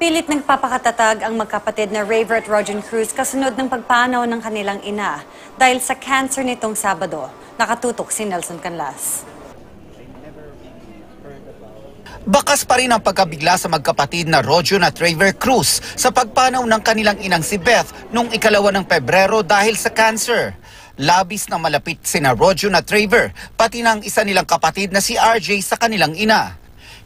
Pilit nagpapakatatag ang magkapatid na Raver at Rojan Cruz kasunod ng pagpanaw ng kanilang ina dahil sa cancer nitong Sabado. Nakatutok si Nelson Canlas. Bakas pa rin ang pagkabigla sa magkapatid na Rojan at Raver Cruz sa pagpanaw ng kanilang inang si Beth noong 2 ng Pebrero dahil sa cancer. Labis na malapit sina Rojan at Raver, pati ng isa nilang kapatid na si RJ sa kanilang ina.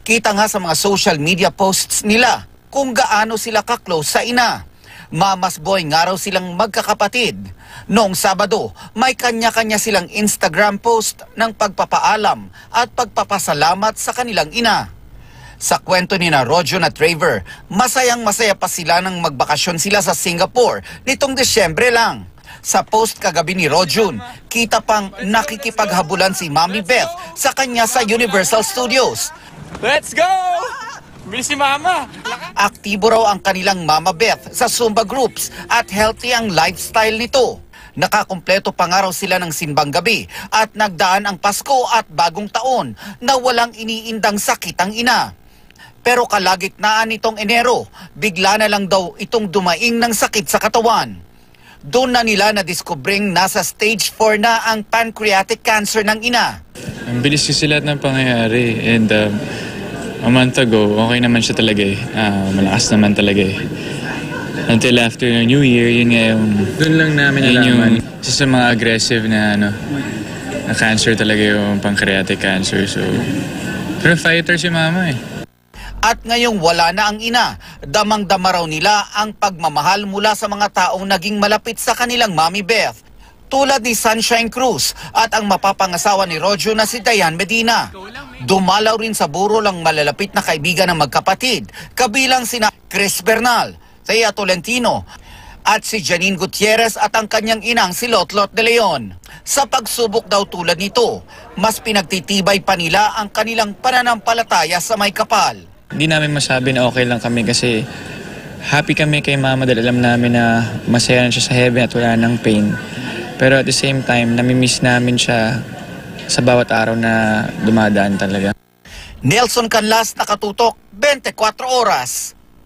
Kita nga sa mga social media posts nila kung gaano sila ka-close sa ina. Mamas boy nga raw silang magkakapatid. Noong Sabado, may kanya-kanya silang Instagram post ng pagpapaalam at pagpapasalamat sa kanilang ina. Sa kwento ni na Rojan at Raver, masayang-masaya pa sila nang magbakasyon sila sa Singapore nitong Desyembre lang. Sa post kagabi ni Rojan, kita pang nakikipaghabulan si Mami Beth sa kanya sa Universal Studios. Let's go! Bilis si Mama! Aktibo raw ang kanilang Mama Beth sa Zumba groups at healthy ang lifestyle nito. Nakakumpleto pa nga raw sila ng simbang gabi at nagdaan ang Pasko at Bagong Taon na walang iniindang sakit ang ina. Pero kalagitnaan nitong Enero, bigla na lang daw itong dumaing ng sakit sa katawan. Doon na nila na-discovering nasa stage 4 na ang pancreatic cancer ng ina. Ang bilis kasi lahat ng pangyayari and a month ago, okay naman siya talaga eh. Malakas naman talaga eh. Until after New Year, yun nga yung... Doon lang namin nalaman. Isa sa mga aggressive na na cancer talaga yung pancreatic cancer. So, pero fighter si Mama eh. At ngayong wala na ang ina, damang-dama raw nila ang pagmamahal mula sa mga taong naging malapit sa kanilang Mami Beth. Tulad ni Sunshine Cruz at ang mapapangasawa ni Rojan na si Diane Medina. Dumalaw rin sa burol ang malalapit na kaibigan ng magkapatid, kabilang sina Chris Bernal, Thea Tolentino, at si Janine Gutierrez at ang kanyang inang si Lotlot de Leon. Sa pagsubok daw tulad nito, mas pinagtitibay pa nila ang kanilang pananampalataya sa may kapal. Hindi namin masabi na okay lang kami kasi happy kami kay Mama dahil alam namin na masaya na siya sa heaven at wala ng pain. Pero at the same time, namimiss namin siya sa bawat araw na dumadaan talaga. Nelson Canlas, Nakatutok, 24 Oras.